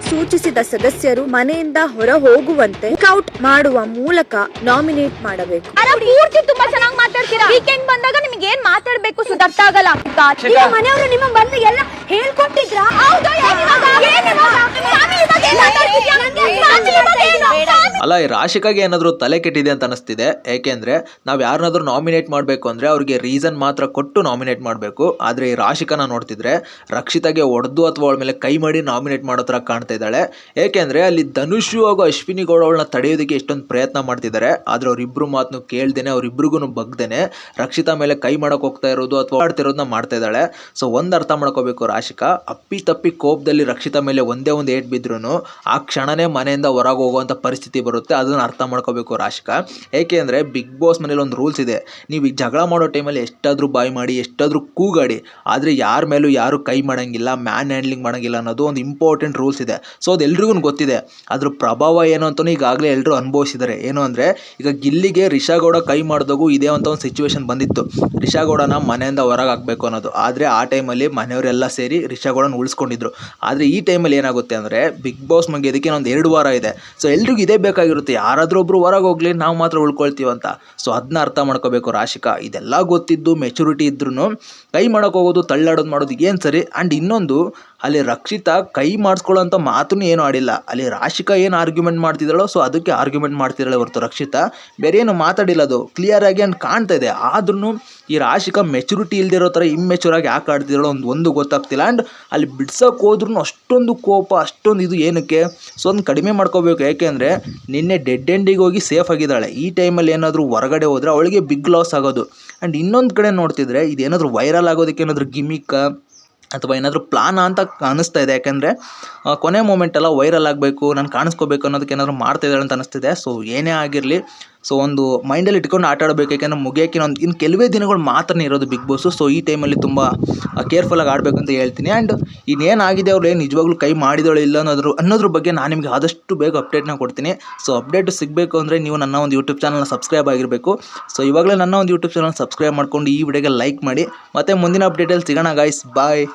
ಸೂಚಿಸಿದ ಸದಸ್ಯರು ಮನೆಯಿಂದ ಹೊರ ಹೋಗುವಂತೆ ಔಟ್ ಮಾಡುವ ಮೂಲಕ ನಾಮಿನೇಟ್ ಮಾಡಬೇಕು. ಪೂರ್ತಿ ತುಂಬಾ ಚೆನ್ನಾಗಿ ಮಾತಾಡ್ತೀರಾ. ವೀಕೆಂಡ್ ಬಂದಾಗ ನಿಮ್ಗೆ ಏನ್ ಮಾತಾಡ್ಬೇಕು ಅರ್ಥ ಆಗಲ್ಲ. ಮನೆಯವರು ನಿಮಗೆ ಬಂದು ಎಲ್ಲ ಹೇಳ್ಕೊಟ್ಟಿದ್ರ? ಅಲ್ಲ, ಈ ರಾಶಿಕಾಗೆ ಏನಾದರೂ ತಲೆ ಕೆಟ್ಟಿದೆ ಅಂತ ಅನಿಸ್ತಿದೆ. ಏಕೆಂದರೆ ನಾವು ಯಾರನ್ನಾದ್ರೂ ನಾಮಿನೇಟ್ ಮಾಡಬೇಕು ಅಂದರೆ ಅವ್ರಿಗೆ ರೀಸನ್ ಮಾತ್ರ ಕೊಟ್ಟು ನಾಮಿನೇಟ್ ಮಾಡಬೇಕು. ಆದರೆ ಈ ರಾಶಿಕಾನ ನೋಡ್ತಿದ್ರೆ ರಕ್ಷಿತಾಗೆ ಹೊಡೆದು ಅಥವಾ ಅವಳ ಮೇಲೆ ಕೈ ಮಾಡಿ ನಾಮಿನೇಟ್ ಮಾಡೋ ಥರ ಕಾಣ್ತಾ ಇದ್ದಾಳೆ. ಏಕೆಂದರೆ ಅಲ್ಲಿ ಧನುಷು ಹಾಗೂ ಅಶ್ವಿನಿ ಗೌಡ ಅವಳನ್ನ ತಡೆಯೋದಕ್ಕೆ ಎಷ್ಟೊಂದು ಪ್ರಯತ್ನ ಮಾಡ್ತಿದ್ದಾರೆ. ಆದರೆ ಅವರಿಬ್ಬರು ಮಾತನ್ನು ಕೇಳ್ದೇನೆ, ಅವರಿಬ್ಬರಿಗೂ ಬಗ್ದೇನೆ ರಕ್ಷಿತಾ ಮೇಲೆ ಕೈ ಮಾಡೋಕೆ ಹೋಗ್ತಾ ಇರೋದು ಅಥವಾ ಆಡ್ತಿರೋದನ್ನ ಮಾಡ್ತಾ ಇದ್ದಾಳೆ. ಸೊ ಒಂದು ಅರ್ಥ ಮಾಡ್ಕೋಬೇಕು, ರಾಶಿಕಾ ಅಪ್ಪಿ ತಪ್ಪಿ ಕೋಪದಲ್ಲಿ ರಕ್ಷಿತಾ ಮೇಲೆ ಒಂದೇ ಒಂದು ಏಟ್ ಬಿದ್ರೂ ಆ ಕ್ಷಣನೇ ಮನೆಯಿಂದ ಹೊರಗೆ ಹೋಗುವಂಥ ಪರಿಸ್ಥಿತಿ ಬರುತ್ತೆ. ಅದನ್ನು ಅರ್ಥ ಮಾಡ್ಕೋಬೇಕು ರಾಶಿಕಾ. ಏಕೆಂದರೆ ಬಿಗ್ ಬಾಸ್ ಮನೇಲಿ ಒಂದು ರೂಲ್ಸ್ ಇದೆ. ನೀವು ಈ ಜಗಳ ಮಾಡೋ ಟೈಮಲ್ಲಿ ಎಷ್ಟಾದರೂ ಬಾಯ್ ಮಾಡಿ, ಎಷ್ಟಾದರೂ ಕೂಗಾಡಿ, ಆದರೆ ಯಾರ ಮೇಲೂ ಯಾರು ಕೈ ಮಾಡೋಂಗಿಲ್ಲ, ಮ್ಯಾನ್ ಹ್ಯಾಂಡ್ಲಿಂಗ್ ಮಾಡೋಂಗಿಲ್ಲ ಅನ್ನೋದು ಒಂದು ಇಂಪಾರ್ಟೆಂಟ್ ರೂಲ್ಸ್ ಇದೆ. ಸೊ ಅದು ಎಲ್ರಿಗೂ ಗೊತ್ತಿದೆ. ಅದ್ರ ಪ್ರಭಾವ ಏನು ಅಂತಲೂ ಈಗಾಗಲೇ ಎಲ್ಲರೂ ಅನುಭವಿಸಿದ್ದಾರೆ. ಏನು ಅಂದರೆ ಈಗ ಗಿಲ್ಲಿಗೆ ರಿಷಾಗೌಡ ಕೈ ಮಾಡಿದಾಗೂ ಇದೇ ಅಂತ ಒಂದು ಸಿಚುವೇಶನ್ ಬಂದಿತ್ತು. ರಿಷಾಗೌಡನ ಮನೆಯಿಂದ ಹೊರಗೆ ಹಾಕಬೇಕು ಅನ್ನೋದು. ಆದರೆ ಆ ಟೈಮಲ್ಲಿ ಮನೆಯವರೆಲ್ಲ ಸೇರಿ ರಿಷಾಗೌಡನ ಉಳಿಸ್ಕೊಂಡಿದ್ರು. ಆದರೆ ಈ ಟೈಮಲ್ಲಿ ಏನಾಗುತ್ತೆ ಅಂದರೆ ಬಿಗ್ ಬಾಸ್ ಮುಗಿಯೋದಕ್ಕೆ ಒಂದು 2 ವಾರ ಇದೆ. ಸೊ ಎಲ್ರಿಗೂ ಇದೇ ಬೇಕಾಗಿರುತ್ತೆ, ಯಾರಾದರೂ ಒಬ್ರು ಹೊರಗೆ ಹೋಗ್ಲಿ, ನಾವು ಮಾತ್ರ ಉಳ್ಕೊಳ್ತೀವಿ ಅಂತ. ಸೊ ಅದನ್ನ ಅರ್ಥ ಮಾಡ್ಕೋಬೇಕು ರಾಶಿಕಾ. ಇದೆಲ್ಲ ಗೊತ್ತಿದ್ದು ಮೆಚುರಿಟಿ ಇದ್ರೂ ಕೈ ಮಾಡೋಕೆ ಹೋಗೋದು, ತಳ್ಳಾಡೋದು ಮಾಡೋದು ಏನು ಸರಿ. ಆ್ಯಂಡ್ ಇನ್ನೊಂದು, ಅಲ್ಲಿ ರಕ್ಷಿತಾ ಕೈ ಮಾಡಿಸ್ಕೊಳ್ಳೋಂಥ ಮಾತನ್ನು ಏನೂ ಆಡಿಲ್ಲ. ಅಲ್ಲಿ ರಾಶಿಕಾ ಏನು ಆರ್ಗ್ಯುಮೆಂಟ್ ಮಾಡ್ತಿದ್ದಾಳೋ ಸೊ ಅದಕ್ಕೆ ಆರ್ಗ್ಯುಮೆಂಟ್ ಮಾಡ್ತಿದ್ದಾಳೆ ಹೊರತು ರಕ್ಷಿತಾ ಬೇರೆ ಏನು ಮಾತಾಡಿಲ್ಲ. ಅದು ಕ್ಲಿಯರ್ ಆಗಿ ಅಂತ ಕಾಣ್ತಾ ಇದೆ. ಆದ್ರೂ ಈ ರಾಶಿಕಾ ಮೆಚುರಿಟಿ ಇಲ್ದಿರೋ ಥರ ಇಮ್ಮೆಚೂರ್ ಆಗಿ ಯಾಕೆ ಆಡ್ತಿದ್ದಾಳೋ ಒಂದು ಗೊತ್ತಾಗ್ತಿಲ್ಲ. ಆ್ಯಂಡ್ ಅಲ್ಲಿ ಬಿಡ್ಸೋಕೆ ಹೋದ್ರೂ ಅಷ್ಟೊಂದು ಕೋಪ, ಅಷ್ಟೊಂದು ಇದು ಏನಕ್ಕೆ? ಸೊ ಅದನ್ನು ಕಡಿಮೆ ಮಾಡ್ಕೋಬೇಕು. ಯಾಕೆಂದರೆ ನಿನ್ನೆ ಡೆಡ್ ಎಂಡಿಗೆ ಹೋಗಿ ಸೇಫ್ ಆಗಿದ್ದಾಳೆ. ಈ ಟೈಮಲ್ಲಿ ಏನಾದರೂ ಹೊರಗಡೆ ಹೋದರೆ ಅವಳಿಗೆ ಬಿಗ್ ಲಾಸ್ ಆಗೋದು. ಆ್ಯಂಡ್ ಇನ್ನೊಂದು ಕಡೆ ನೋಡ್ತಿದ್ರೆ ಇದೇನಾದರೂ ವೈರಲ್ ಆಗೋದಕ್ಕೆ ಏನಾದರೂ ಗಿಮಿಕ್ಕ ಅಥವಾ ಏನಾದರೂ ಪ್ಲಾನ್ ಅಂತ ಅನ್ನಿಸ್ತಾ ಇದೆ. ಯಾಕೆಂದರೆ ಕೊನೆ ಮೂಮೆಂಟೆಲ್ಲ ವೈರಲ್ ಆಗಬೇಕು, ನಾನು ಕಾಣಿಸ್ಕೋಬೇಕು ಅನ್ನೋದಕ್ಕೆ ಏನಾದರೂ ಮಾಡ್ತಾಯಿದ್ದಾಳೆ ಅಂತ ಅನ್ನಿಸ್ತಿದೆ. ಸೊ ಏನೇ ಆಗಿರಲಿ, ಸೊ ಒಂದು ಮೈಂಡಲ್ಲಿ ಇಟ್ಕೊಂಡು ಆಟ ಆಡಬೇಕು. ಯಾಕೆಂದರೆ ಮುಗಿಯೋಕ್ಕೆ ಇನ್ನು ಕೆಲವೇ ದಿನಗಳು ಮಾತ್ರ ಇರೋದು ಬಿಗ್ ಬಾಸು. ಸೊ ಈ ಟೈಮಲ್ಲಿ ತುಂಬ ಕೇರ್ಫುಲ್ಲಾಗಿ ಆಡಬೇಕು ಅಂತ ಹೇಳ್ತೀನಿ. ಆ್ಯಂಡ್ ಇನ್ನೇನಾಗಿದೆ, ಅವ್ರು ಏನು ನಿಜವಾಗ್ಲೂ ಕೈ ಮಾಡಿದಳು ಇಲ್ಲ ಅನ್ನೋದ್ರ ಬಗ್ಗೆ ನಾನು ನಿಮಗೆ ಆದಷ್ಟು ಬೇಗ ಅಪ್ಡೇಟ್ನ ಕೊಡ್ತೀನಿ. ಸೊ ಅಪ್ಡೇಟ್ ಸಿಗಬೇಕು ಅಂದರೆ ನೀವು ನನ್ನ ಒಂದು ಯೂಟ್ಯೂಬ್ ಚಾನಲ್ನ ಸಬ್ಸ್ಕ್ರೈಬ್ ಆಗಿರಬೇಕು. ಸೊ ಇವಾಗಲೇ ನನ್ನ ಒಂದು ಯೂಟ್ಯೂಬ್ ಚಾನಲ್ ಸಬ್ಸ್ಕ್ರೈಬ್ ಮಾಡ್ಕೊಂಡು ಈ ವಿಡಿಯೋಗೆ ಲೈಕ್ ಮಾಡಿ. ಮತ್ತು ಮುಂದಿನ ಅಪ್ಡೇಟಲ್ಲಿ ಸಿಗೋಣ ಗಾಯ್ಸ್. ಬಾಯ್.